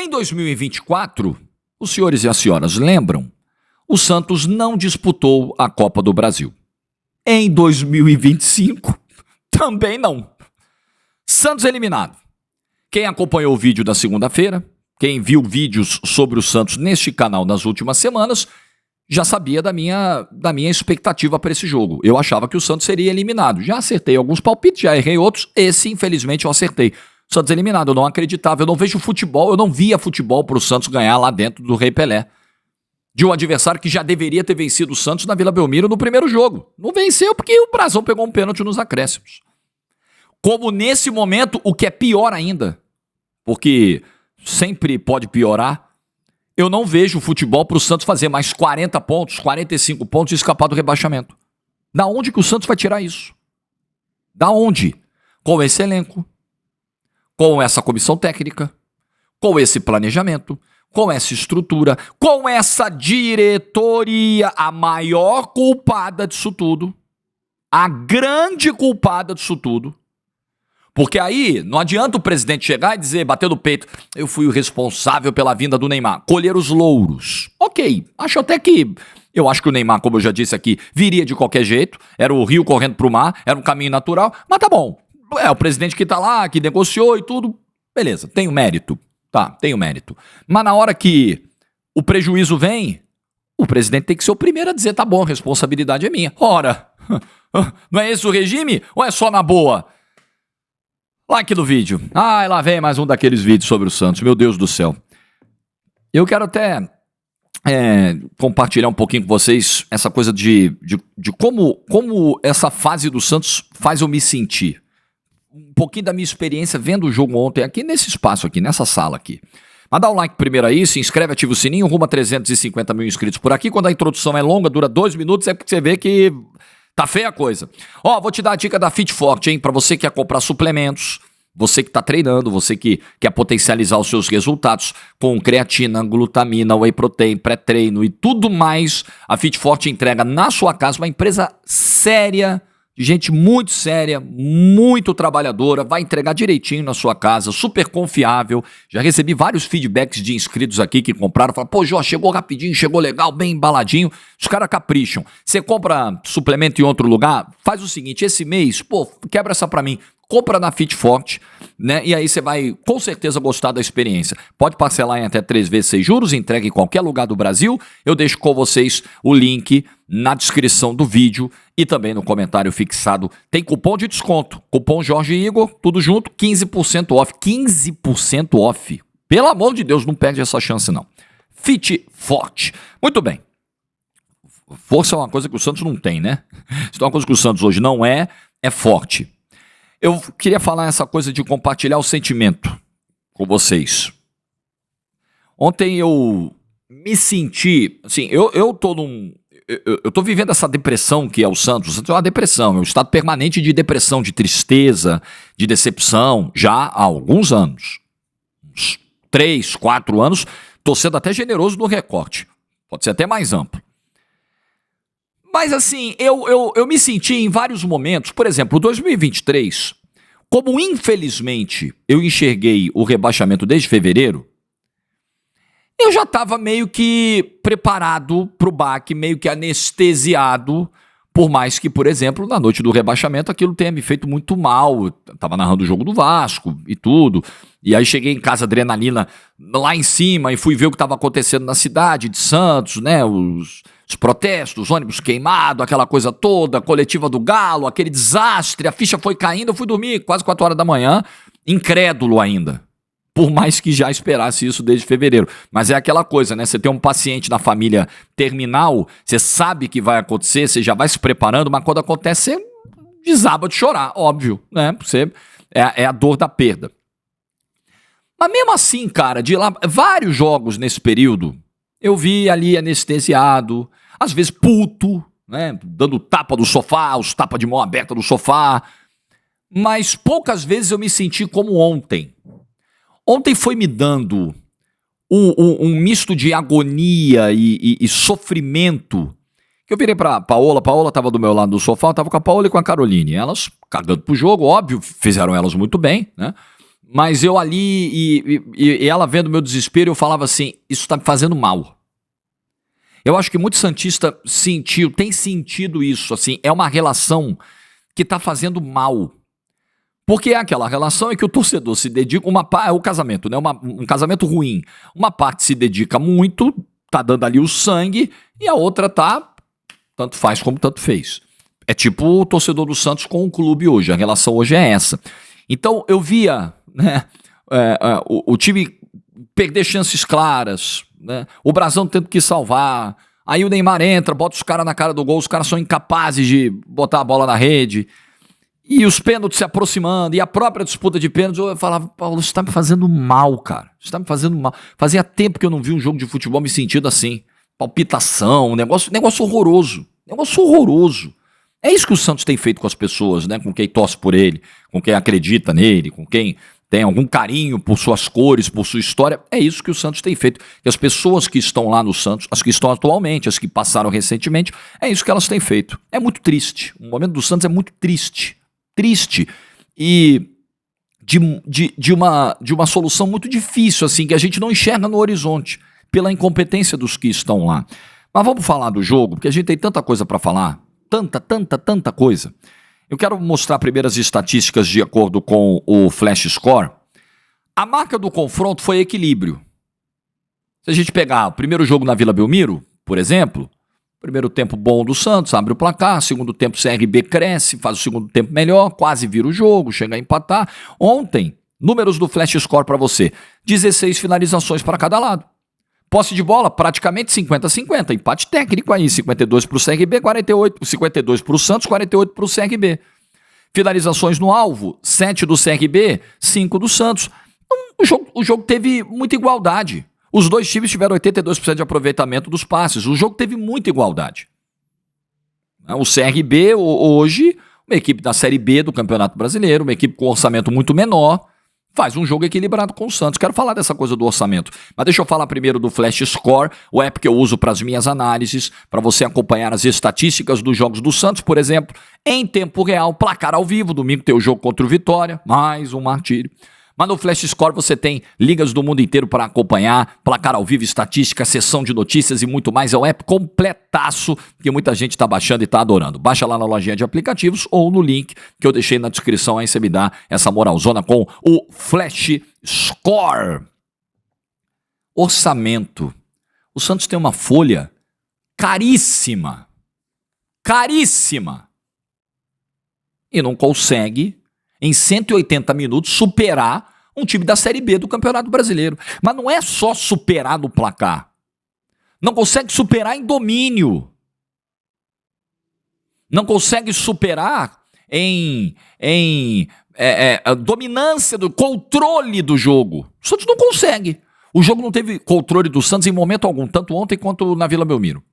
Em 2024, os senhores e as senhoras lembram? O Santos não disputou a Copa do Brasil. Em 2025, também não. Santos eliminado. Quem acompanhou o vídeo da segunda-feira, quem viu vídeos sobre o Santos neste canal nas últimas semanas, já sabia da minha expectativa para esse jogo. Eu achava que o Santos seria eliminado. Já acertei alguns palpites, já errei outros. Esse, infelizmente, eu acertei. Santos eliminado, eu não acreditava. Eu não vejo futebol, eu não via futebol para o Santos ganhar lá dentro do Rei Pelé. De um adversário que já deveria ter vencido o Santos na Vila Belmiro no primeiro jogo. Não venceu porque o Brazão pegou um pênalti nos acréscimos. Como nesse momento, o que é pior ainda, porque sempre pode piorar, eu não vejo o futebol para o Santos fazer mais 40 pontos, 45 pontos e escapar do rebaixamento. Da onde que o Santos vai tirar isso? Da onde? Com esse elenco, com essa comissão técnica, com esse planejamento, com essa estrutura, com essa diretoria, a maior culpada disso tudo, a grande culpada disso tudo. Porque aí não adianta o presidente chegar e dizer, bater no peito, eu fui o responsável pela vinda do Neymar, colher os louros. Ok, acho que o Neymar, como eu já disse aqui, viria de qualquer jeito, era o rio correndo pro mar, era um caminho natural, mas tá bom. É o presidente que tá lá, que negociou e tudo, beleza, tem o mérito. Tá, tem o mérito. Mas na hora que o prejuízo vem, o presidente tem que ser o primeiro a dizer, tá bom, a responsabilidade é minha. Ora, não é esse o regime ou é só na boa? Like no vídeo. Lá vem mais um daqueles vídeos sobre o Santos. Meu Deus do céu. Eu quero até compartilhar um pouquinho com vocês essa coisa de como essa fase do Santos faz eu me sentir. Um pouquinho da minha experiência vendo o jogo ontem aqui nesse espaço aqui, nessa sala aqui. Mas dá um like primeiro aí, se inscreve, ativa o sininho, rumo a 350 mil inscritos por aqui. Quando a introdução é longa, dura 2 minutos, é porque você vê que tá feia a coisa. Vou te dar a dica da Fit Forte, hein? Pra você que quer comprar suplementos, você que tá treinando, você que quer potencializar os seus resultados com creatina, glutamina, whey protein, pré-treino e tudo mais, a Fit Forte entrega na sua casa, uma empresa séria, de gente muito séria, muito trabalhadora, vai entregar direitinho na sua casa, super confiável. Já recebi vários feedbacks de inscritos aqui que compraram, falaram, pô, Jó, chegou rapidinho, chegou legal, bem embaladinho. Os caras capricham. Você compra suplemento em outro lugar, faz o seguinte, esse mês, pô, quebra essa pra mim. Compra na Fit Forte, né? E aí você vai com certeza gostar da experiência. Pode parcelar em até 3 vezes sem juros, entrega em qualquer lugar do Brasil. Eu deixo com vocês o link na descrição do vídeo e também no comentário fixado. Tem cupom de desconto. Cupom Jorge Igor, tudo junto, 15% off. 15% off. Pelo amor de Deus, não perde essa chance não. Fit Forte. Muito bem. Força é uma coisa que o Santos não tem, né? Se tem uma coisa que o Santos hoje não é forte. Eu queria falar essa coisa de compartilhar o sentimento com vocês. Ontem eu me senti, assim, eu tô vivendo essa depressão que é o Santos. O Santos é uma depressão, é um estado permanente de depressão, de tristeza, de decepção, já há alguns anos. Uns 3, 4 anos, tô sendo até generoso no recorte. Pode ser até mais amplo. Mas assim, eu me senti em vários momentos, por exemplo, 2023, como infelizmente eu enxerguei o rebaixamento desde fevereiro, eu já estava meio que preparado para o baque, meio que anestesiado, por mais que, por exemplo, na noite do rebaixamento aquilo tenha me feito muito mal. Eu estava narrando o jogo do Vasco e tudo, e aí cheguei em casa, adrenalina lá em cima, e fui ver o que estava acontecendo na cidade de Santos, né, os protestos, ônibus queimado, aquela coisa toda, coletiva do Galo, aquele desastre, a ficha foi caindo, eu fui dormir quase 4 horas da manhã, incrédulo ainda, por mais que já esperasse isso desde fevereiro. Mas é aquela coisa, né, você tem um paciente na família terminal, você sabe que vai acontecer, você já vai se preparando, mas quando acontece, você desaba de chorar, óbvio, né, você, é a dor da perda. Mas mesmo assim, cara, de lá, vários jogos nesse período, eu vi ali anestesiado, às vezes puto, né, dando tapa do sofá, os tapas de mão aberta do sofá, mas poucas vezes eu me senti como ontem. Ontem foi me dando um misto de agonia e sofrimento, que eu virei pra Paola tava do meu lado do sofá, eu tava com a Paola e com a Caroline, elas cagando pro jogo, óbvio, fizeram elas muito bem, né, Mas eu ali, e ela vendo meu desespero, eu falava assim, isso tá me fazendo mal. Eu acho que muito santista tem sentido isso, assim, é uma relação que tá fazendo mal. Porque é aquela relação em que o torcedor se dedica, é o casamento, né? Um casamento ruim. Uma parte se dedica muito, tá dando ali o sangue, e a outra tá, tanto faz como tanto fez. É tipo o torcedor do Santos com o clube hoje, a relação hoje é essa. Então eu via, né, o time perder chances claras, né? O Brasão tendo que salvar, aí o Neymar entra, bota os caras na cara do gol, os caras são incapazes de botar a bola na rede, e os pênaltis se aproximando, e a própria disputa de pênaltis, eu falava, Paulo, isso tá me fazendo mal, cara, isso tá me fazendo mal. Fazia tempo que eu não vi um jogo de futebol me sentindo assim, palpitação, negócio horroroso, negócio horroroso. É isso que o Santos tem feito com as pessoas, né? Com quem torce por ele, com quem acredita nele, com quem tem algum carinho por suas cores, por sua história. É isso que o Santos tem feito. E as pessoas que estão lá no Santos, as que estão atualmente, as que passaram recentemente, é isso que elas têm feito. É muito triste. O momento do Santos é muito triste. Triste. E de uma solução muito difícil, assim, que a gente não enxerga no horizonte, pela incompetência dos que estão lá. Mas vamos falar do jogo, porque a gente tem tanta coisa para falar. Tanta coisa. Eu quero mostrar primeiro as estatísticas de acordo com o Flash Score. A marca do confronto foi equilíbrio. Se a gente pegar o primeiro jogo na Vila Belmiro, por exemplo, primeiro tempo bom do Santos, abre o placar, segundo tempo CRB cresce, faz o segundo tempo melhor, quase vira o jogo, chega a empatar. Ontem, números do Flash Score para você, 16 finalizações para cada lado. Posse de bola, praticamente 50-50, empate técnico aí, 52 para o CRB, 52 para o Santos, 48 para o CRB. Finalizações no alvo, 7 do CRB, 5 do Santos. Então, o jogo teve muita igualdade. Os dois times tiveram 82% de aproveitamento dos passes. O jogo teve muita igualdade. O CRB, hoje, uma equipe da Série B do Campeonato Brasileiro, uma equipe com orçamento muito menor, faz um jogo equilibrado com o Santos. Quero falar dessa coisa do orçamento, mas deixa eu falar primeiro do Flash Score, o app que eu uso para as minhas análises, para você acompanhar as estatísticas dos jogos do Santos, por exemplo, em tempo real, placar ao vivo. Domingo tem o jogo contra o Vitória, mais um martírio. Mas no Flash Score você tem ligas do mundo inteiro para acompanhar, placar ao vivo, estatística, sessão de notícias e muito mais. É um app completaço que muita gente está baixando e está adorando. Baixa lá na lojinha de aplicativos ou no link que eu deixei na descrição, aí você me dá essa moralzona com o Flash Score. Orçamento. O Santos tem uma folha caríssima. Caríssima. E não consegue, em 180 minutos, superar um time da Série B do Campeonato Brasileiro. Mas não é só superar no placar. Não consegue superar em domínio. Não consegue superar em dominância, do controle do jogo. O Santos não consegue. O jogo não teve controle do Santos em momento algum, tanto ontem quanto na Vila Belmiro.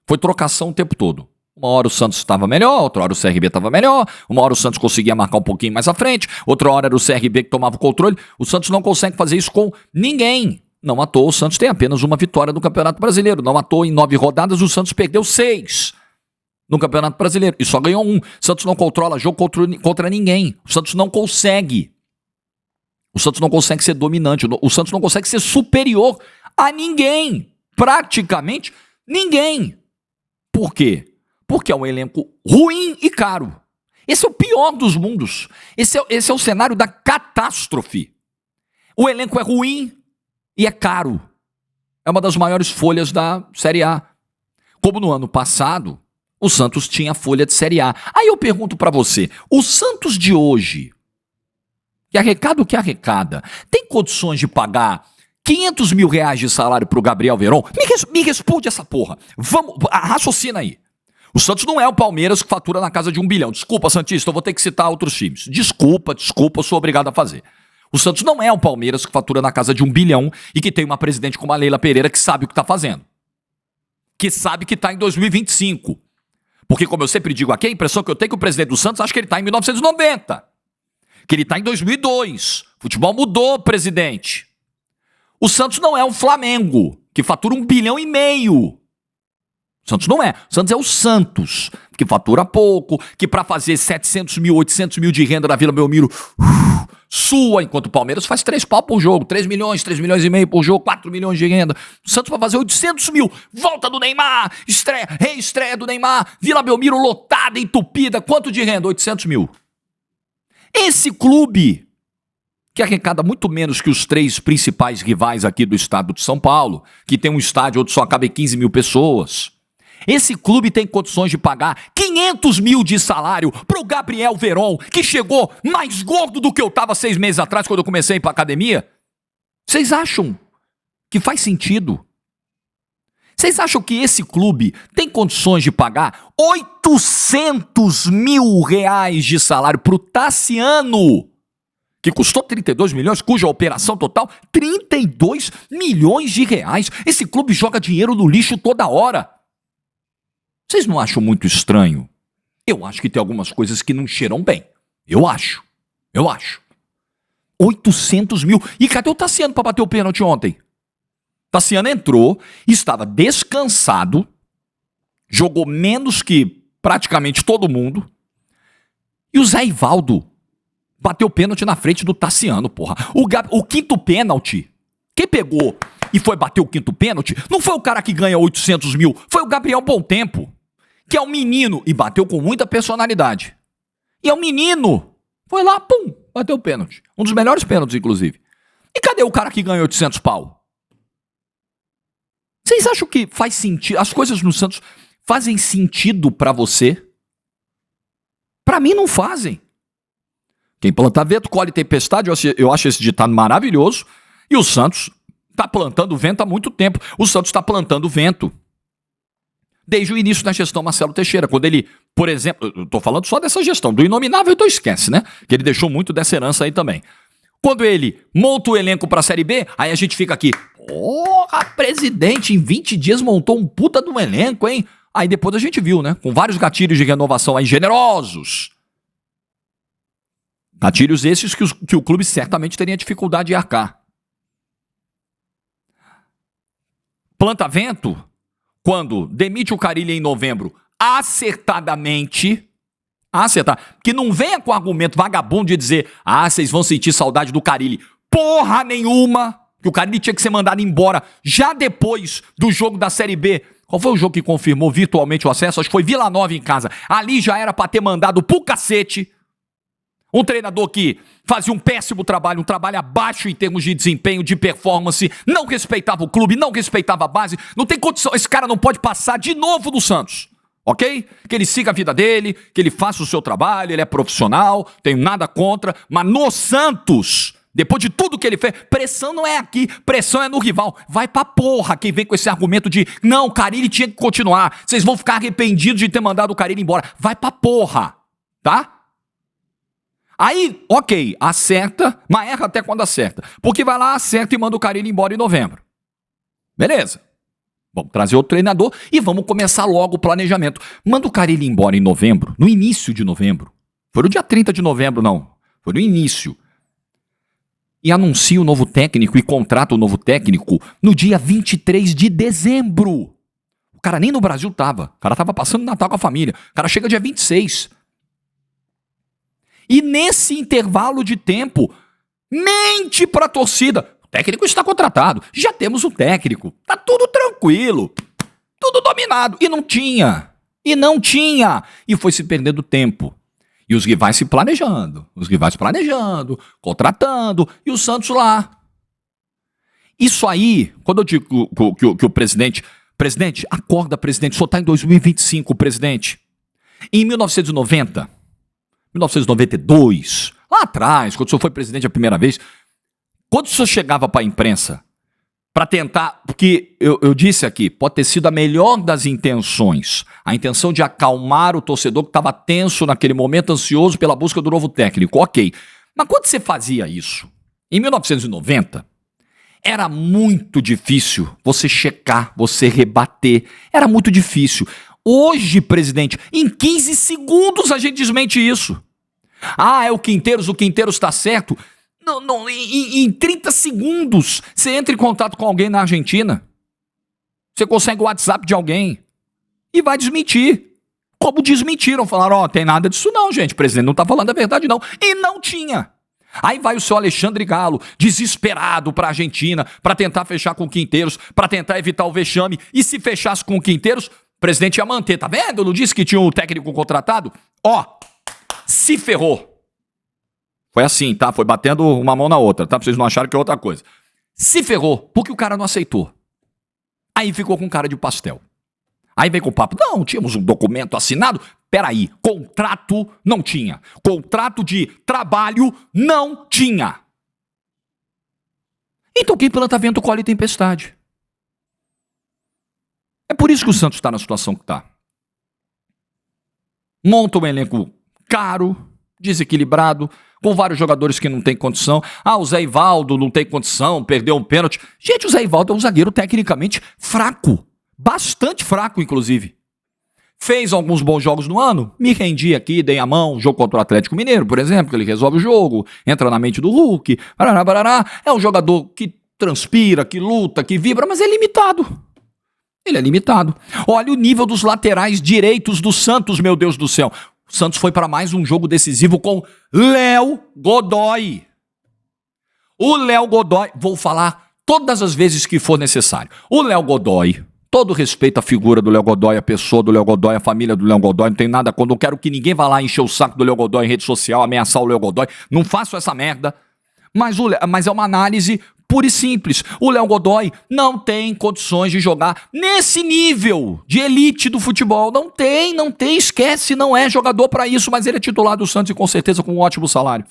Foi trocação o tempo todo. Uma hora o Santos estava melhor, outra hora o CRB estava melhor, uma hora o Santos conseguia marcar um pouquinho mais à frente, outra hora era o CRB que tomava o controle. O Santos não consegue fazer isso com ninguém. Não à toa, o Santos tem apenas uma vitória no Campeonato Brasileiro. Não à toa, em 9 rodadas, o Santos perdeu 6 no Campeonato Brasileiro e só ganhou 1. O Santos não controla jogo contra ninguém. O Santos não consegue. O Santos não consegue ser dominante. O Santos não consegue ser superior a ninguém. Praticamente ninguém. Por quê? Porque é um elenco ruim e caro. Esse é o pior dos mundos. Esse é o cenário da catástrofe. O elenco é ruim e é caro. É uma das maiores folhas da Série A. Como no ano passado, o Santos tinha folha de Série A. Aí eu pergunto pra você, o Santos de hoje, que arrecada o que arrecada, tem condições de pagar 500 mil reais de salário pro Gabriel Veron? Me responde essa porra. Vamos, raciocina aí. O Santos não é o Palmeiras que fatura na casa de 1 bilhão. Desculpa, Santista, eu vou ter que citar outros times. Desculpa, eu sou obrigado a fazer. O Santos não é o Palmeiras que fatura na casa de 1 bilhão e que tem uma presidente como a Leila Pereira que sabe o que está fazendo. Que sabe que está em 2025. Porque, como eu sempre digo aqui, a impressão que eu tenho é que o presidente do Santos acha que ele está em 1990. Que ele está em 2002. O futebol mudou, presidente. O Santos não é o Flamengo, que fatura 1,5 bilhão. O Santos não é. O Santos é o Santos, que fatura pouco, que para fazer 700 mil, 800 mil de renda na Vila Belmiro, sua, enquanto o Palmeiras faz 3 pau por jogo, 3 milhões e meio por jogo, 4 milhões de renda. O Santos vai fazer 800 mil, volta do Neymar, estreia, reestreia do Neymar, Vila Belmiro lotada, entupida, quanto de renda? 800 mil. Esse clube, que arrecada muito menos que os 3 principais rivais aqui do estado de São Paulo, que tem um estádio onde só cabe 15 mil pessoas. Esse clube tem condições de pagar 500 mil de salário pro Gabriel Veron, que chegou mais gordo do que eu tava 6 meses atrás, quando eu comecei a ir pra academia. Vocês acham que faz sentido? Vocês acham que esse clube tem condições de pagar 800 mil reais de salário pro Tassiano, que custou 32 milhões, cuja operação total, 32 milhões de reais? Esse clube joga dinheiro no lixo toda hora. Vocês não acham muito estranho? Eu acho que tem algumas coisas que não cheiram bem. Eu acho. 800 mil. E cadê o Tassiano para bater o pênalti ontem? Tassiano entrou, estava descansado, jogou menos que praticamente todo mundo. E o Zé Ivaldo bateu o pênalti na frente do Tassiano, porra. O quinto pênalti, quem pegou e foi bater o quinto pênalti, não foi o cara que ganha 800 mil, foi o Gabriel Bom Tempo, que é um menino, e bateu com muita personalidade. E é um menino. Foi lá, pum, bateu o pênalti. Um dos melhores pênaltis, inclusive. E cadê o cara que ganha 800 pau? Vocês acham que faz sentido? As coisas no Santos fazem sentido pra você? Pra mim não fazem. Quem planta vento, colhe tempestade. Eu acho esse ditado maravilhoso. E o Santos tá plantando vento há muito tempo. O Santos tá plantando vento desde o início da gestão Marcelo Teixeira, quando ele, por exemplo, eu tô falando só dessa gestão, do inominável então esquece, né? Que ele deixou muito dessa herança aí também. Quando ele monta o elenco pra Série B, aí a gente fica aqui, porra, presidente, em 20 dias montou um puta de um elenco, hein? Aí depois a gente viu, né? Com vários gatilhos de renovação aí generosos. Gatilhos esses que o clube certamente teria dificuldade de arcar. Planta vento, quando demite o Carille em novembro, acertadamente, que não venha com argumento vagabundo de dizer, vocês vão sentir saudade do Carille. Porra nenhuma, que o Carille tinha que ser mandado embora já depois do jogo da Série B. Qual foi o jogo que confirmou virtualmente o acesso? Acho que foi Vila Nova em casa. Ali já era pra ter mandado pro cacete. Um treinador que fazia um péssimo trabalho, um trabalho abaixo em termos de desempenho, de performance, não respeitava o clube, não respeitava a base, não tem condição, esse cara não pode passar de novo no Santos, ok? Que ele siga a vida dele, que ele faça o seu trabalho, ele é profissional, tenho nada contra, mas no Santos, depois de tudo que ele fez, pressão não é aqui, pressão é no rival. Vai pra porra quem vem com esse argumento de, não, o Carille tinha que continuar, vocês vão ficar arrependidos de ter mandado o Carille embora. Vai pra porra, tá? Aí, ok, acerta, mas erra até quando acerta. Porque vai lá, acerta e manda o Carille embora em novembro. Beleza. Vamos trazer outro treinador e vamos começar logo o planejamento. Manda o Carille embora em novembro, no início de novembro. Foi no dia 30 de novembro, não. Foi no início. E anuncia o novo técnico e contrata o novo técnico no dia 23 de dezembro. O cara nem no Brasil tava. O cara tava passando Natal com a família. O cara chega dia 26. E nesse intervalo de tempo, mente pra torcida. O técnico está contratado. Já temos um técnico. Tá tudo tranquilo. Tudo dominado. E não tinha. E foi se perdendo tempo. E os rivais se planejando. Contratando. E o Santos lá. Isso aí, quando eu digo que o presidente... Presidente, acorda, presidente. Só tá em 2025, presidente. Em 1990... 1992, lá atrás, quando o senhor foi presidente a primeira vez, quando o senhor chegava para a imprensa para tentar, porque eu disse aqui, pode ter sido a melhor das intenções, a intenção de acalmar o torcedor que estava tenso naquele momento, ansioso pela busca do novo técnico, ok. Mas quando você fazia isso, em 1990, era muito difícil você checar, você rebater, era muito difícil. Hoje, presidente, em 15 segundos a gente desmente isso. É o Quinteiros está certo. Não, em 30 segundos você entra em contato com alguém na Argentina. Você consegue o WhatsApp de alguém. e vai desmentir. Como desmentiram, falaram, tem nada disso não, gente, o presidente não tá falando a verdade não. E não tinha. Aí vai o seu Alexandre Galo, desesperado pra Argentina, pra tentar fechar com o Quinteiros, pra tentar evitar o vexame, e se fechasse com o Quinteiros, o presidente ia manter, tá vendo? Eu não disse que tinha um técnico contratado? Se ferrou. Foi assim, tá? Foi batendo uma mão na outra, tá? Pra vocês não acharem que é outra coisa. Se ferrou, porque o cara não aceitou. Aí ficou com cara de pastel. Aí vem com o papo, não, tínhamos um documento assinado. Peraí, contrato não tinha. Contrato de trabalho não tinha. Então quem planta vento colhe tempestade. É por isso que o Santos está na situação que está. Monta um elenco caro, desequilibrado, com vários jogadores que não tem condição. O Zé Ivaldo não tem condição, perdeu um pênalti. Gente, o Zé Ivaldo é um zagueiro tecnicamente fraco. Bastante fraco, inclusive. Fez alguns bons jogos no ano, me rendi aqui, dei a mão, jogo contra o Atlético Mineiro, por exemplo, que ele resolve o jogo, entra na mente do Hulk, é um jogador que transpira, que luta, que vibra, mas é limitado. Ele é limitado. Olha o nível dos laterais direitos do Santos, meu Deus do céu. O Santos foi para mais um jogo decisivo com Léo Godoy. O Léo Godoy, vou falar todas as vezes que for necessário. O Léo Godoy, todo respeito à figura do Léo Godoy, a pessoa do Léo Godoy, a família do Léo Godoy, não tem nada quando eu quero que ninguém vá lá encher o saco do Léo Godoy em rede social, ameaçar o Léo Godoy. Não faço essa merda. Mas é uma análise pura e simples. O Léo Godoy não tem condições de jogar nesse nível de elite do futebol. Não tem, esquece, não é jogador para isso, mas ele é titular do Santos e com certeza com um ótimo salário.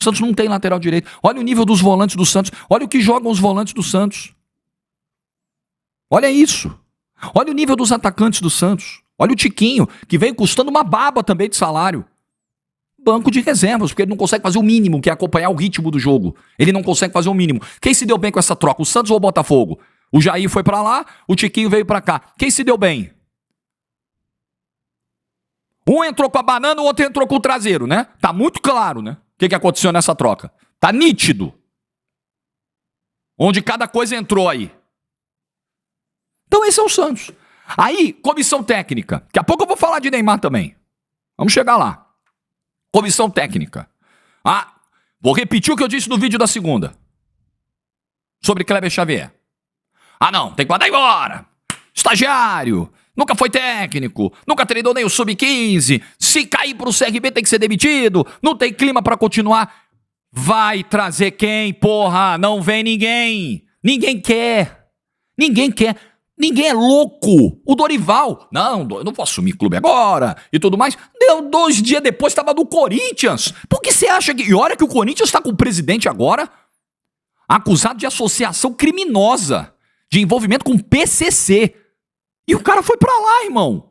O Santos não tem lateral direito. Olha o nível dos volantes do Santos. Olha o que jogam os volantes do Santos. Olha isso. Olha o nível dos atacantes do Santos. Olha o Tiquinho, que veio custando uma baba também de salário. Banco de reservas, porque ele não consegue fazer o mínimo, que é acompanhar o ritmo do jogo. Ele não consegue fazer o mínimo. Quem se deu bem com essa troca? O Santos ou o Botafogo? O Jair foi pra lá, o Tiquinho veio pra cá. Quem se deu bem? Um entrou com a banana, o outro entrou com o traseiro, né? Tá muito claro, né? O que aconteceu nessa troca? Tá nítido. Onde cada coisa entrou aí. Então esse é o Santos. Aí, comissão técnica. Daqui a pouco eu vou falar de Neymar também. Vamos chegar lá. Comissão técnica. Vou repetir o que eu disse no vídeo da segunda. Sobre Kleber Xavier. Não, tem que mandar embora. Estagiário. Nunca foi técnico. Nunca treinou nem o Sub-15. Se cair pro CRB tem que ser demitido. Não tem clima pra continuar. Vai trazer quem, porra? Não vem ninguém. Ninguém quer. Ninguém é louco. O Dorival, eu não vou assumir clube agora e tudo mais. Deu 2 dias depois, estava no Corinthians. Por que você acha que... E olha que o Corinthians está com o presidente agora acusado de associação criminosa, de envolvimento com PCC. E o cara foi pra lá, irmão.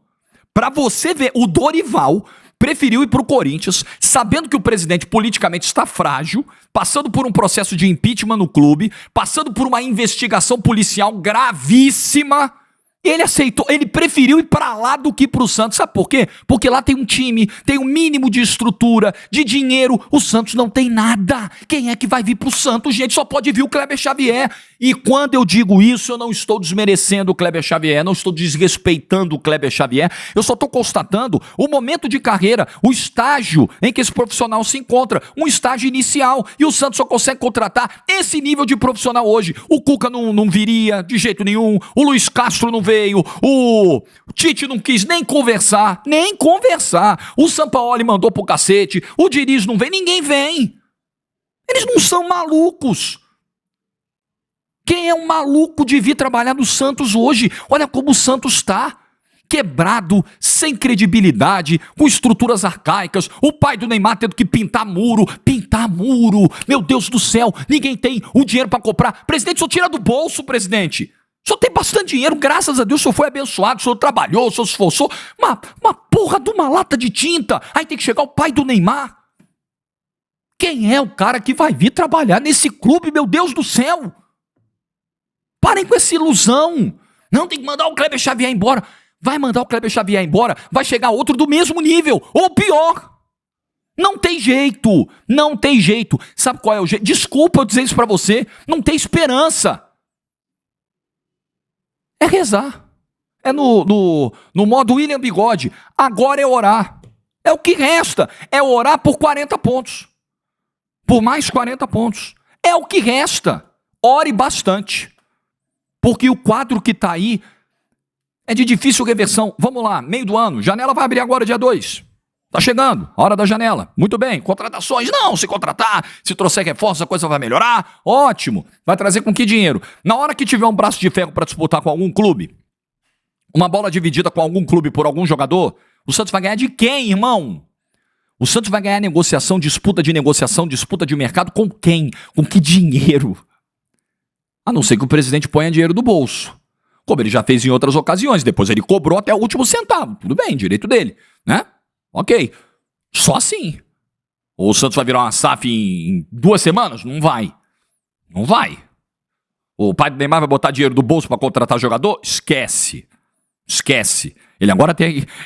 Pra você ver, o Dorival preferiu ir pro Corinthians, sabendo que o presidente politicamente está frágil, passando por um processo de impeachment no clube, passando por uma investigação policial gravíssima. Ele aceitou, ele preferiu ir pra lá do que pro Santos. Sabe por quê? Porque lá tem um time, tem um mínimo de estrutura, de dinheiro. O Santos não tem nada. Quem é que vai vir pro Santos, gente? Só pode vir o Kleber Xavier. E quando eu digo isso, eu não estou desmerecendo o Kleber Xavier, não estou desrespeitando o Kleber Xavier. Eu só estou constatando o momento de carreira, o estágio em que esse profissional se encontra. Um estágio inicial. E o Santos só consegue contratar esse nível de profissional hoje. O Cuca não viria de jeito nenhum. O Luiz Castro não veio, o Tite não quis nem conversar. O Sampaoli mandou pro cacete, o Diniz não vem, ninguém vem. Eles não são malucos. Quem é um maluco de vir trabalhar no Santos hoje? Olha como o Santos está. Quebrado, sem credibilidade, com estruturas arcaicas, o pai do Neymar tendo que pintar muro, meu Deus do céu, ninguém tem o dinheiro para comprar. Presidente, só tira do bolso, presidente. O senhor tem bastante dinheiro, graças a Deus, o senhor foi abençoado, o senhor trabalhou, o senhor se esforçou. Uma porra de uma lata de tinta. Aí tem que chegar o pai do Neymar. Quem é o cara que vai vir trabalhar nesse clube, meu Deus do céu? Parem com essa ilusão. Não, tem que mandar o Kleber Xavier embora. Vai mandar o Kleber Xavier embora, vai chegar outro do mesmo nível, ou pior. Não tem jeito. Sabe qual é o jeito? Desculpa eu dizer isso pra você, não tem esperança. É rezar. É no modo William Bigode. Agora é orar. É o que resta. É orar por 40 pontos. Por mais 40 pontos. É o que resta. Ore bastante. Porque o quadro que está aí é de difícil reversão. Vamos lá, meio do ano. Janela vai abrir agora dia 2. Tá chegando, hora da janela. Muito bem, contratações. Não, se contratar, se trouxer reforço, a coisa vai melhorar. Ótimo. Vai trazer com que dinheiro? Na hora que tiver um braço de ferro para disputar com algum clube, uma bola dividida com algum clube por algum jogador, o Santos vai ganhar de quem, irmão? O Santos vai ganhar negociação, disputa de mercado com quem? Com que dinheiro? A não ser que o presidente ponha dinheiro do bolso. Como ele já fez em outras ocasiões. Depois ele cobrou até o último centavo. Tudo bem, direito dele, né? Ok. Só assim. Ou o Santos vai virar uma SAF em 2 semanas? Não vai. Não vai. O pai do Neymar vai botar dinheiro do bolso para contratar jogador? Esquece. Esquece.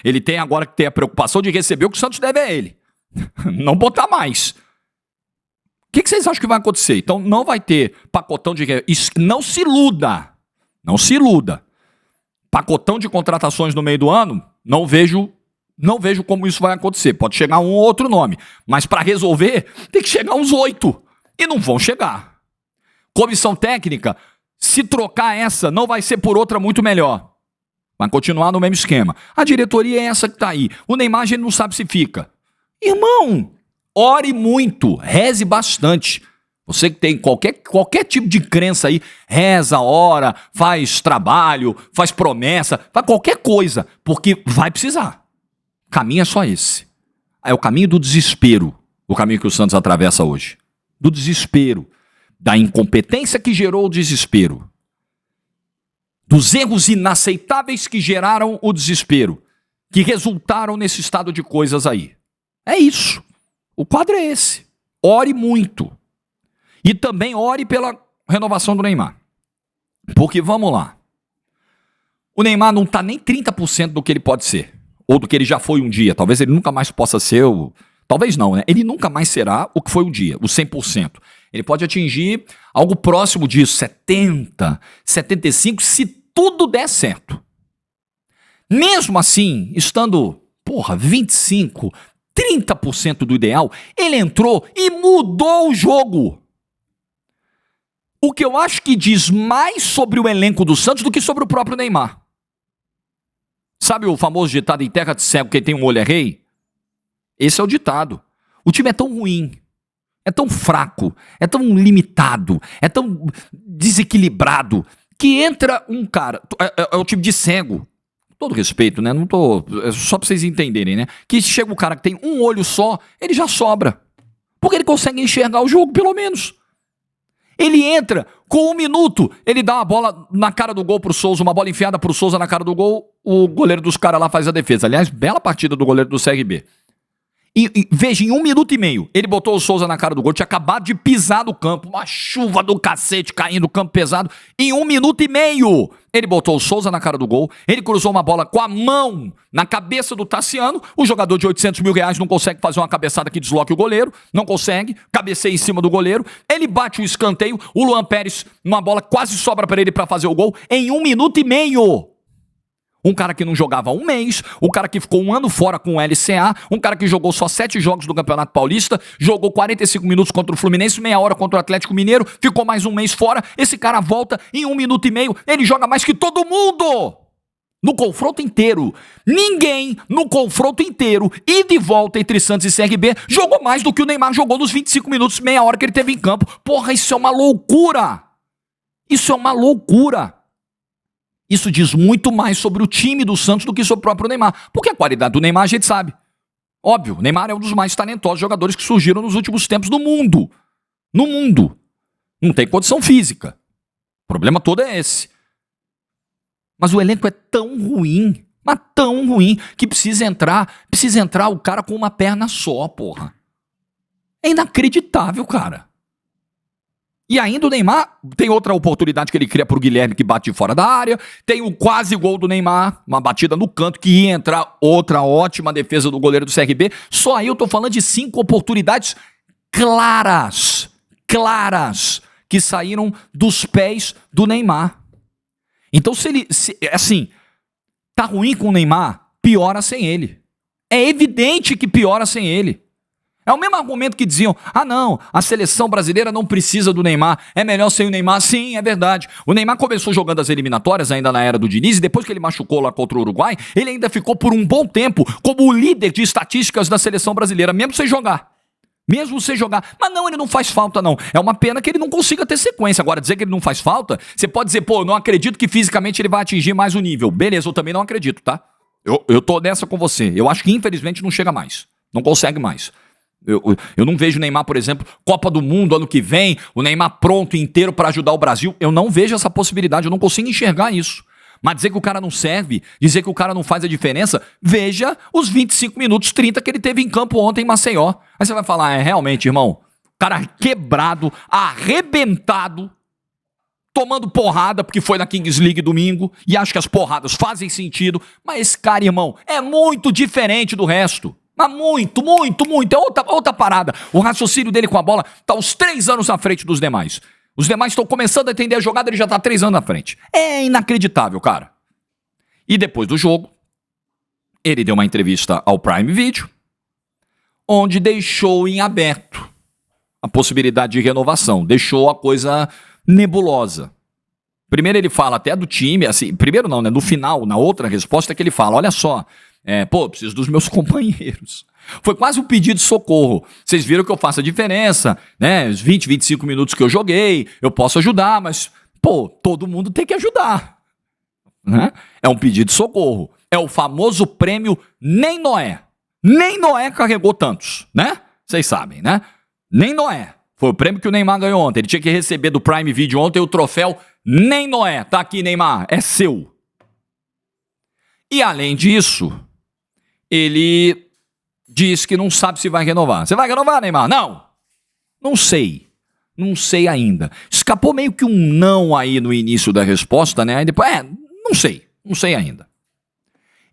Ele tem agora que ter a preocupação de receber o que o Santos deve a ele. Não botar mais. O que vocês acham que vai acontecer? Então não vai ter pacotão de... Não se iluda. Não se iluda. Pacotão de contratações no meio do ano, não vejo como isso vai acontecer. Pode chegar um ou outro nome. Mas para resolver, tem que chegar uns 8. E não vão chegar. Comissão técnica, se trocar essa, não vai ser por outra muito melhor. Vai continuar no mesmo esquema. A diretoria é essa que tá aí. O Neymar a gente não sabe se fica. Irmão, ore muito, reze bastante. Você que tem qualquer tipo de crença aí, reza, ora, faz trabalho, faz promessa, faz qualquer coisa, porque vai precisar. O caminho é só esse. É o caminho do desespero, o caminho que o Santos atravessa hoje. Do desespero, da incompetência que gerou o desespero, dos erros inaceitáveis que geraram o desespero, que resultaram nesse estado de coisas aí. É isso. O quadro é esse. Ore muito. E também ore pela renovação do Neymar. Porque, vamos lá, o Neymar não está nem 30% do que ele pode ser. Ou do que ele já foi um dia. Talvez ele nunca mais possa ser o... Talvez não, né? Ele nunca mais será o que foi um dia, o 100%. Ele pode atingir algo próximo disso, 70%, 75%, se tudo der certo. Mesmo assim, estando, 25%, 30% do ideal, ele entrou e mudou o jogo. O que eu acho que diz mais sobre o elenco do Santos do que sobre o próprio Neymar. Sabe o famoso ditado em terra de cego, quem tem um olho é rei? Esse é o ditado. O time é tão ruim, é tão fraco, é tão limitado, é tão desequilibrado, que entra um cara, é o time de cego, todo respeito, né? Não tô, é só pra vocês entenderem, né? Que chega o cara que tem um olho só, ele já sobra. Porque ele consegue enxergar o jogo, pelo menos. Ele entra, com 1 minuto, ele dá uma bola na cara do gol pro Souza, uma bola enfiada pro Souza na cara do gol, o goleiro dos caras lá faz a defesa. Aliás, bela partida do goleiro do CRB. E veja, em 1 minuto e meio, ele botou o Souza na cara do gol, tinha acabado de pisar no campo, uma chuva do cacete caindo, campo pesado. Em 1 minuto e meio, ele botou o Souza na cara do gol, ele cruzou uma bola com a mão na cabeça do Tassiano, o jogador de 800 mil reais não consegue fazer uma cabeçada que desloque o goleiro, não consegue, cabeceia em cima do goleiro, ele bate o escanteio, o Luan Pérez, uma bola quase sobra para ele para fazer o gol, em 1 minuto e meio. Um cara que não jogava 1 mês, um cara que ficou 1 ano fora com o LCA, um cara que jogou só 7 jogos do Campeonato Paulista, jogou 45 minutos contra o Fluminense, meia hora contra o Atlético Mineiro, ficou mais 1 mês fora, esse cara volta em 1 minuto e meio, ele joga mais que todo mundo! No confronto inteiro. Ninguém no confronto inteiro, ida e volta entre Santos e CRB, jogou mais do que o Neymar jogou nos 25 minutos, meia hora que ele teve em campo. Porra, isso é uma loucura! Isso é uma loucura! Isso diz muito mais sobre o time do Santos do que sobre o próprio Neymar. Porque a qualidade do Neymar a gente sabe. Óbvio, o Neymar é um dos mais talentosos jogadores que surgiram nos últimos tempos do mundo. No mundo. Não tem condição física. O problema todo é esse. Mas o elenco é tão ruim, mas tão ruim, que precisa entrar o cara com uma perna só, porra. É inacreditável, cara. E ainda o Neymar tem outra oportunidade que ele cria pro Guilherme, que bate de fora da área. Tem o quase gol do Neymar, uma batida no canto que ia entrar, outra ótima defesa do goleiro do CRB. Só aí eu tô falando de 5 oportunidades claras, que saíram dos pés do Neymar. Então assim, Tá ruim com o Neymar? Piora sem ele. É evidente que piora sem ele. É o mesmo argumento que diziam, não, a seleção brasileira não precisa do Neymar, é melhor sem o Neymar. Sim, é verdade. O Neymar começou jogando as eliminatórias ainda na era do Diniz, e depois que ele machucou lá contra o Uruguai, ele ainda ficou por um bom tempo como o líder de estatísticas da seleção brasileira, mesmo sem jogar. Mesmo sem jogar. Mas não, ele não faz falta não. É uma pena que ele não consiga ter sequência. Agora, dizer que ele não faz falta, você pode dizer, eu não acredito que fisicamente ele vai atingir mais o nível. Beleza, eu também não acredito, tá? Eu tô nessa com você. Eu acho que infelizmente não chega mais. Não consegue mais. Eu não vejo o Neymar, por exemplo, Copa do Mundo ano que vem, o Neymar pronto inteiro para ajudar o Brasil. Eu não vejo essa possibilidade, eu não consigo enxergar isso. Mas dizer que o cara não serve, dizer que o cara não faz a diferença, veja os 25 minutos, 30 que ele teve em campo ontem em Maceió. Aí você vai falar, realmente, irmão, cara quebrado, arrebentado, tomando porrada, porque foi na Kings League domingo, e acho que as porradas fazem sentido, mas esse cara, irmão, é muito diferente do resto. Mas muito, é outra parada. O raciocínio dele com a bola tá uns 3 anos à frente dos demais. Os demais estão começando a entender a jogada, ele já tá 3 anos na frente. É inacreditável, cara. E depois do jogo, ele deu uma entrevista ao Prime Video, onde deixou em aberto a possibilidade de renovação. Deixou a coisa nebulosa. Primeiro ele fala até do time, assim, primeiro não, né? No final, na outra resposta que ele fala, olha só, preciso dos meus companheiros. Foi quase um pedido de socorro. Vocês viram que eu faço a diferença, né? Os 20, 25 minutos que eu joguei, eu posso ajudar, mas, todo mundo tem que ajudar. Né? É um pedido de socorro. É o famoso prêmio Nem Noé. Nem Noé carregou tantos, né? Vocês sabem, né? Nem Noé. Foi o prêmio que o Neymar ganhou ontem. Ele tinha que receber do Prime Video ontem o troféu Nem Noé. Tá aqui, Neymar. É seu. E além disso, ele diz que não sabe se vai renovar. Você vai renovar, Neymar? Não. Não sei. Não sei ainda. Escapou meio que um não aí no início da resposta, né? Aí depois, não sei. Não sei ainda.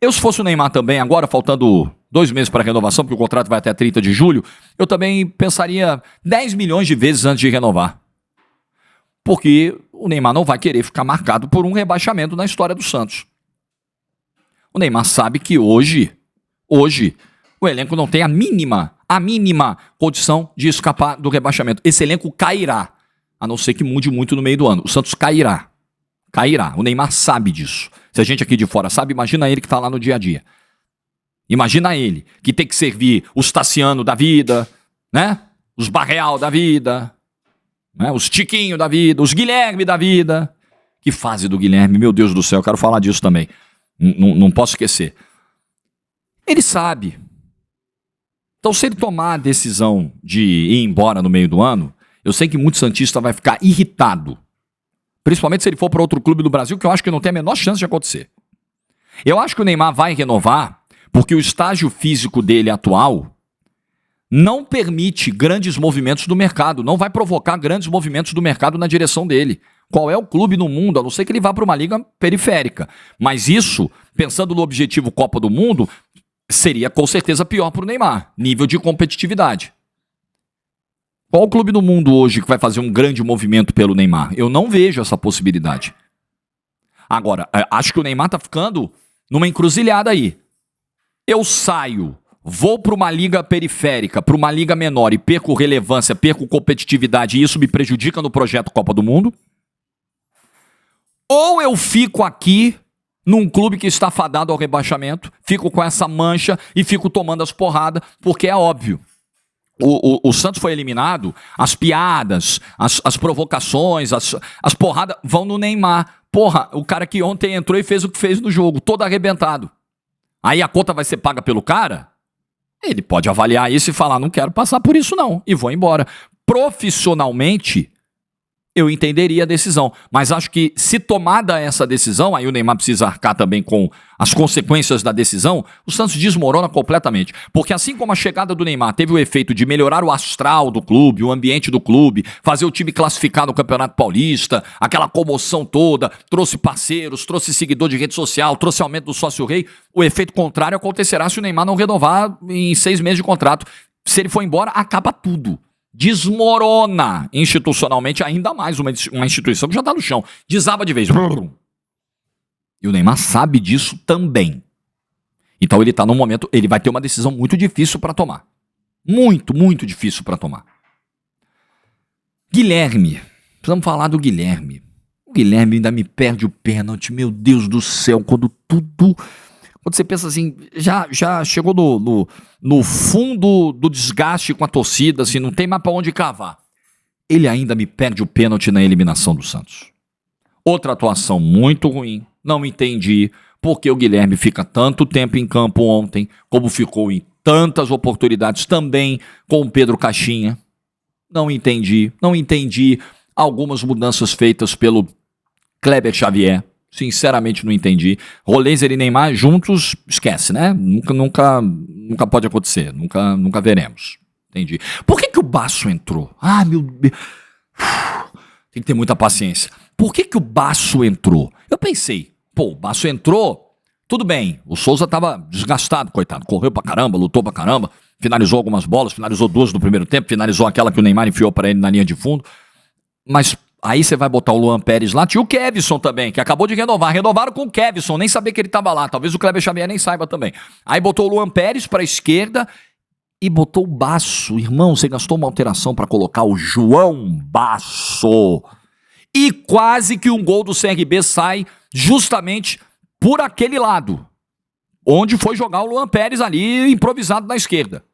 Eu, se fosse o Neymar também, agora, faltando 2 meses para a renovação, porque o contrato vai até 30 de julho, eu também pensaria 10 milhões de vezes antes de renovar. Porque o Neymar não vai querer ficar marcado por um rebaixamento na história do Santos. O Neymar sabe que hoje, o elenco não tem a mínima condição de escapar do rebaixamento. Esse elenco cairá, a não ser que mude muito no meio do ano. O Santos cairá. O Neymar sabe disso. Se a gente aqui de fora sabe, imagina ele que está lá no dia a dia. Imagina ele, que tem que servir os Tassiano da vida, né? Os Barreal da vida, né? Os Tiquinho da vida, os Guilherme da vida. Que fase do Guilherme, meu Deus do céu, eu quero falar disso também. Não posso esquecer. Ele sabe. Então, se ele tomar a decisão de ir embora no meio do ano, eu sei que muito santista vai ficar irritado. Principalmente se ele for para outro clube do Brasil, que eu acho que não tem a menor chance de acontecer. Eu acho que o Neymar vai renovar porque o estágio físico dele atual não permite grandes movimentos do mercado, não vai provocar grandes movimentos do mercado na direção dele. Qual é o clube no mundo, a não ser que ele vá para uma liga periférica. Mas isso, pensando no objetivo Copa do Mundo, seria com certeza pior para o Neymar, nível de competitividade. Qual clube no mundo hoje que vai fazer um grande movimento pelo Neymar? Eu não vejo essa possibilidade. Agora, acho que o Neymar tá ficando numa encruzilhada aí. Eu saio, vou para uma liga periférica, para uma liga menor e perco relevância, perco competitividade e isso me prejudica no projeto Copa do Mundo. Ou eu fico aqui num clube que está fadado ao rebaixamento, fico com essa mancha e fico tomando as porradas, porque é óbvio. O Santos foi eliminado, as piadas, as provocações, as porradas vão no Neymar. Porra, o cara que ontem entrou e fez o que fez no jogo, todo arrebentado. Aí a conta vai ser paga pelo cara? Ele pode avaliar isso e falar, não quero passar por isso não, e vou embora. Profissionalmente, eu entenderia a decisão, mas acho que se tomada essa decisão, aí o Neymar precisa arcar também com as consequências da decisão, o Santos desmorona completamente, porque assim como a chegada do Neymar teve o efeito de melhorar o astral do clube, o ambiente do clube, fazer o time classificar no Campeonato Paulista, aquela comoção toda, trouxe parceiros, trouxe seguidor de rede social, trouxe aumento do sócio-rei, o efeito contrário acontecerá se o Neymar não renovar em 6 meses de contrato. Se ele for embora, acaba tudo. Desmorona institucionalmente ainda mais uma instituição que já está no chão. Desaba de vez. E o Neymar sabe disso também. Então ele está num momento, ele vai ter uma decisão muito difícil para tomar. Muito, muito difícil para tomar. Guilherme. Precisamos falar do Guilherme. O Guilherme ainda me perde o pênalti. Meu Deus do céu, quando você pensa assim, já chegou no fundo do desgaste com a torcida, assim, não tem mais para onde cavar. Ele ainda me perde o pênalti na eliminação do Santos. Outra atuação muito ruim. Não entendi porque o Guilherme fica tanto tempo em campo ontem, como ficou em tantas oportunidades também com o Pedro Caixinha. Não entendi algumas mudanças feitas pelo Kleber Xavier. Sinceramente não entendi. Rolenzer e Neymar juntos, esquece, né? Nunca pode acontecer, nunca veremos. Entendi. Por que o Basso entrou? Ah, meu Deus. Tem que ter muita paciência. Por que o Basso entrou? Eu pensei, o Basso entrou, tudo bem, o Souza tava desgastado, coitado, correu pra caramba, lutou pra caramba, finalizou algumas bolas, finalizou 2 no primeiro tempo, finalizou aquela que o Neymar enfiou pra ele na linha de fundo, mas aí você vai botar o Luan Pérez lá, tinha o Kevson também, que acabou de renovaram com o Kevson, nem sabia que ele tava lá, talvez o Kleber Xavier nem saiba também. Aí botou o Luan Pérez pra esquerda e botou o Basso. Irmão, você gastou uma alteração pra colocar o João Basso. E quase que um gol do CRB sai justamente por aquele lado, onde foi jogar o Luan Pérez ali, improvisado na esquerda.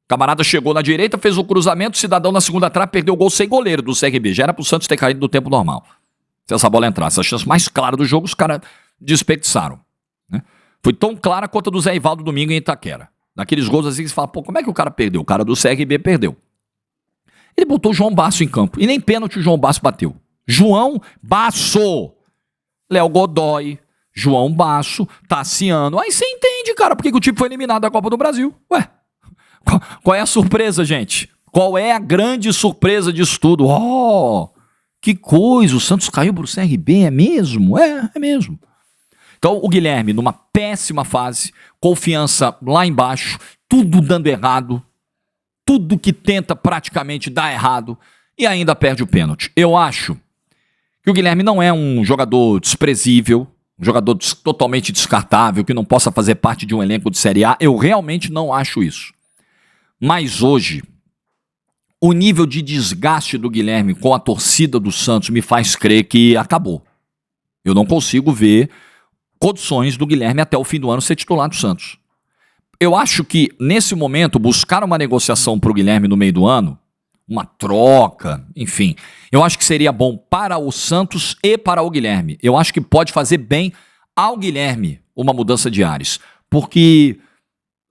O camarada chegou na direita, fez o cruzamento, o cidadão na segunda trave perdeu o gol sem goleiro do CRB. Já era pro Santos ter caído no tempo normal. Se essa bola entrasse, a chance mais clara do jogo, os caras desperdiçaram. Né? Foi tão clara quanto a do Zé Ivaldo domingo em Itaquera. Naqueles gols assim que você fala, como é que o cara perdeu? O cara do CRB perdeu. Ele botou o João Basso em campo, e nem pênalti o João Basso bateu. João Basso, Léo Godoy, João Basso, Tassiano. Aí você entende, cara, por que o time foi eliminado da Copa do Brasil. Ué, qual é a surpresa, gente? Qual é a grande surpresa disso tudo? Oh, que coisa, o Santos caiu pro CRB, é mesmo? É mesmo. Então o Guilherme, numa péssima fase, confiança lá embaixo, tudo dando errado, tudo que tenta praticamente dá errado, e ainda perde o pênalti. Eu acho que o Guilherme não é um jogador desprezível, um jogador totalmente descartável, que não possa fazer parte de um elenco de Série A. Eu realmente não acho isso. Mas hoje, o nível de desgaste do Guilherme com a torcida do Santos me faz crer que acabou. Eu não consigo ver condições do Guilherme até o fim do ano ser titular do Santos. Eu acho que, nesse momento, buscar uma negociação para o Guilherme no meio do ano, uma troca, enfim, eu acho que seria bom para o Santos e para o Guilherme. Eu acho que pode fazer bem ao Guilherme uma mudança de ares, porque,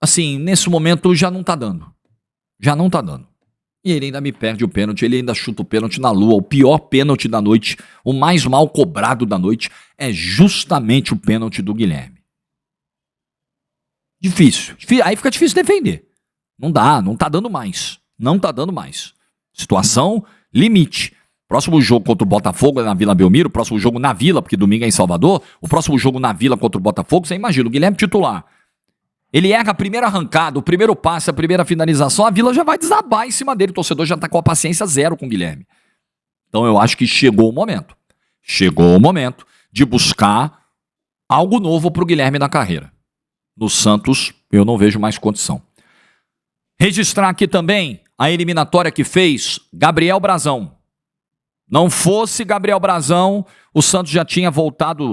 assim, nesse momento já não tá dando. E ele ainda me perde o pênalti, ele ainda chuta o pênalti na lua, o pior pênalti da noite, o mais mal cobrado da noite é justamente o pênalti do Guilherme. Difícil. Aí fica difícil defender. Não tá dando mais. Situação limite. Próximo jogo contra o Botafogo é na Vila Belmiro, próximo jogo na Vila, porque domingo é em Salvador, o próximo jogo na Vila contra o Botafogo, você imagina, o Guilherme titular. Ele erra a primeira arrancada, o primeiro passe, a primeira finalização, a Vila já vai desabar em cima dele, o torcedor já tá com a paciência zero com o Guilherme. Então eu acho que chegou o momento de buscar algo novo pro Guilherme na carreira. No Santos, eu não vejo mais condição. Registrar aqui também a eliminatória que fez Gabriel Brazão. Não fosse Gabriel Brazão, o Santos já tinha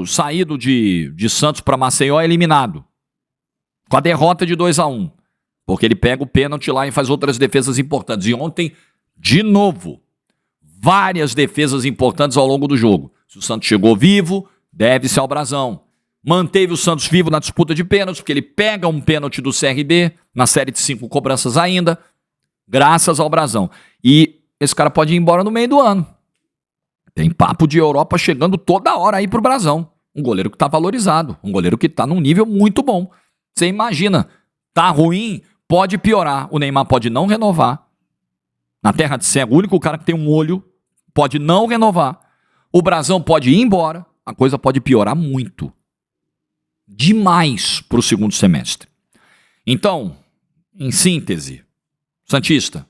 saído de Santos para Maceió eliminado. Com a derrota de 2-1. Porque ele pega o pênalti lá e faz outras defesas importantes. E ontem, de novo, várias defesas importantes ao longo do jogo. Se o Santos chegou vivo, deve-se ao Brazão. Manteve o Santos vivo na disputa de pênaltis, porque ele pega um pênalti do CRB, na série de 5 cobranças ainda, graças ao Brazão. E esse cara pode ir embora no meio do ano. Tem papo de Europa chegando toda hora aí pro Brazão. Um goleiro que tá valorizado, um goleiro que tá num nível muito bom. Você imagina, tá ruim, pode piorar. O Neymar pode não renovar. Na terra de cego, o único cara que tem um olho pode não renovar. O Brazão pode ir embora. A coisa pode piorar muito. Demais pro segundo semestre. Então, em síntese, Santista,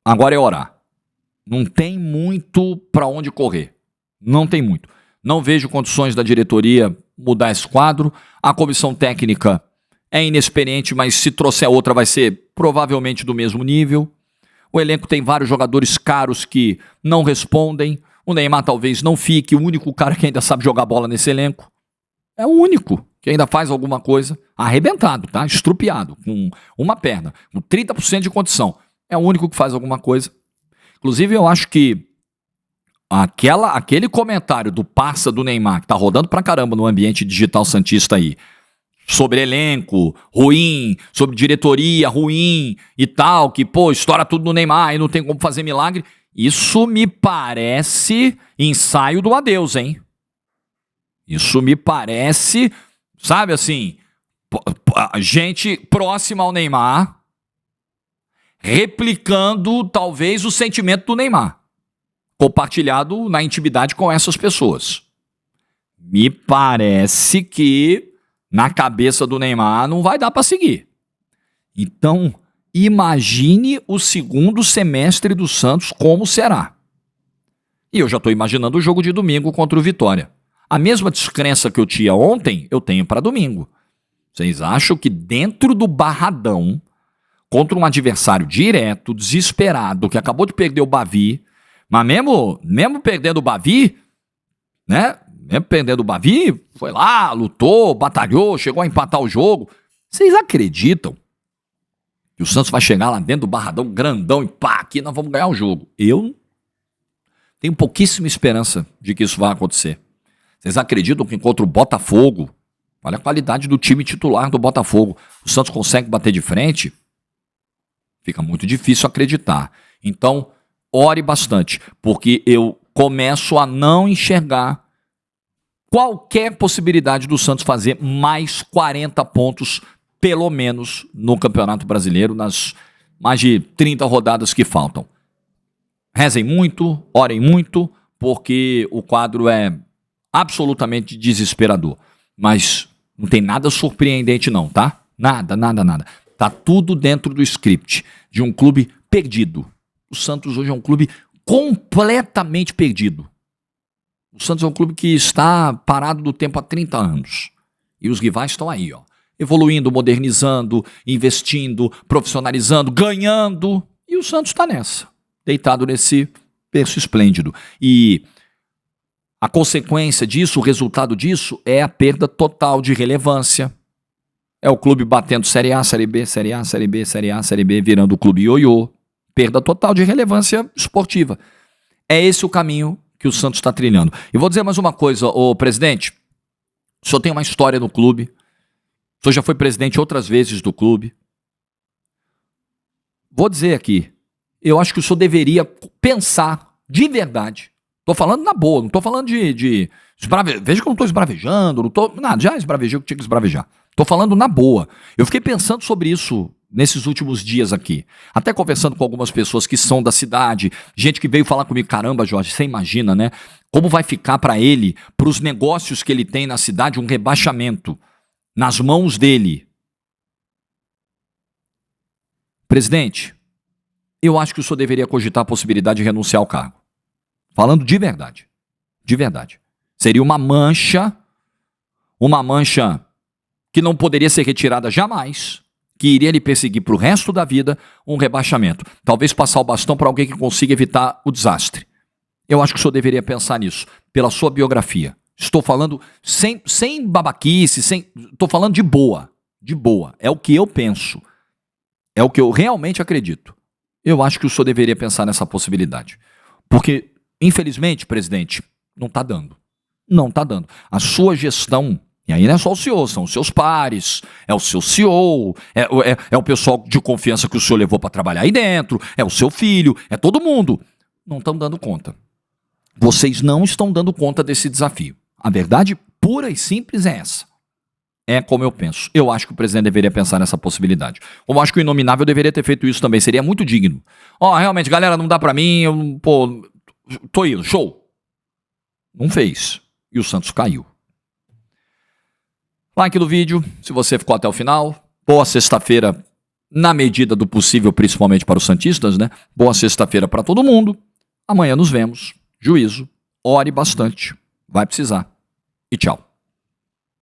agora é orar. Não tem muito para onde correr. Não tem muito. Não vejo condições da diretoria mudar esse quadro. A comissão técnica é inexperiente, mas se trouxer outra vai ser provavelmente do mesmo nível. O elenco tem vários jogadores caros que não respondem. O Neymar talvez não fique, o único cara que ainda sabe jogar bola nesse elenco. É o único que ainda faz alguma coisa, arrebentado, tá? Estrupiado, com uma perna, com 30% de condição. É o único que faz alguma coisa. Inclusive, eu acho que aquele comentário do parça do Neymar, que tá rodando pra caramba no ambiente digital santista aí, sobre elenco ruim, sobre diretoria ruim e tal, que, pô, estoura tudo no Neymar e não tem como fazer milagre. Isso me parece ensaio do adeus, hein? Isso me parece, sabe assim, gente próxima ao Neymar replicando talvez o sentimento do Neymar, compartilhado na intimidade com essas pessoas. Me parece que na cabeça do Neymar não vai dar para seguir. Então, imagine o segundo semestre do Santos como será. E eu já estou imaginando o jogo de domingo contra o Vitória. A mesma descrença que eu tinha ontem, eu tenho para domingo. Vocês acham que dentro do Barradão, contra um adversário direto, desesperado, que acabou de perder o Bavi, mas mesmo perdendo o Bavi, né? Mesmo perdendo o Bavi, foi lá, lutou, batalhou, chegou a empatar o jogo. Vocês acreditam que o Santos vai chegar lá dentro do Barradão, grandão, e pá, aqui nós vamos ganhar o jogo? Eu tenho pouquíssima esperança de que isso vai acontecer. Vocês acreditam que contra o Botafogo, olha a qualidade do time titular do Botafogo, o Santos consegue bater de frente? Fica muito difícil acreditar. Então, ore bastante, porque eu começo a não enxergar qualquer possibilidade do Santos fazer mais 40 pontos, pelo menos, no Campeonato Brasileiro, nas mais de 30 rodadas que faltam. Rezem muito, orem muito, porque o quadro é absolutamente desesperador. Mas não tem nada surpreendente não, tá? Nada. Tá tudo dentro do script de um clube perdido. O Santos hoje é um clube completamente perdido. O Santos é um clube que está parado do tempo há 30 anos. E os rivais estão aí, ó, evoluindo, modernizando, investindo, profissionalizando, ganhando. E o Santos está nessa, deitado nesse berço esplêndido. E a consequência disso, o resultado disso, é a perda total de relevância. É o clube batendo Série A, Série B, Série A, Série B, Série A, Série B, virando o clube ioiô. Perda total de relevância esportiva. É esse o caminho que o Santos está trilhando. E vou dizer mais uma coisa, ô presidente. O senhor tem uma história no clube. O senhor já foi presidente outras vezes do clube. Vou dizer aqui, eu acho que o senhor deveria pensar de verdade. Tô falando na boa, não tô falando de veja que eu não tô esbravejando, não tô, nada, já esbravejei o que tinha que esbravejar. Tô falando na boa. Eu fiquei pensando sobre isso nesses últimos dias aqui. Até conversando com algumas pessoas que são da cidade, gente que veio falar comigo, caramba, Jorge, você imagina, né? Como vai ficar para ele, para os negócios que ele tem na cidade, um rebaixamento nas mãos dele. Presidente, eu acho que o senhor deveria cogitar a possibilidade de renunciar ao cargo. Falando de verdade. De verdade. Seria uma mancha que não poderia ser retirada jamais, que iria lhe perseguir para o resto da vida um rebaixamento. Talvez passar o bastão para alguém que consiga evitar o desastre. Eu acho que o senhor deveria pensar nisso, pela sua biografia. Estou falando sem babaquice, estou falando de boa. De boa. É o que eu penso. É o que eu realmente acredito. Eu acho que o senhor deveria pensar nessa possibilidade. Porque, infelizmente, presidente, não está dando. Não está dando. A sua gestão, e aí não é só o senhor, são os seus pares, é o seu CEO, é o pessoal de confiança que o senhor levou para trabalhar aí dentro, é o seu filho, é todo mundo. Não estão dando conta. Vocês não estão dando conta desse desafio. A verdade pura e simples é essa. É como eu penso. Eu acho que o presidente deveria pensar nessa possibilidade. Como eu acho que o Inominável deveria ter feito isso também. Seria muito digno. Realmente, galera, não dá pra mim. Tô indo. Show. Não fez. E o Santos caiu. Like no vídeo, se você ficou até o final. Boa sexta-feira, na medida do possível, principalmente para os santistas, né? Boa sexta-feira para todo mundo. Amanhã nos vemos. Juízo. Ore bastante. Vai precisar. E tchau.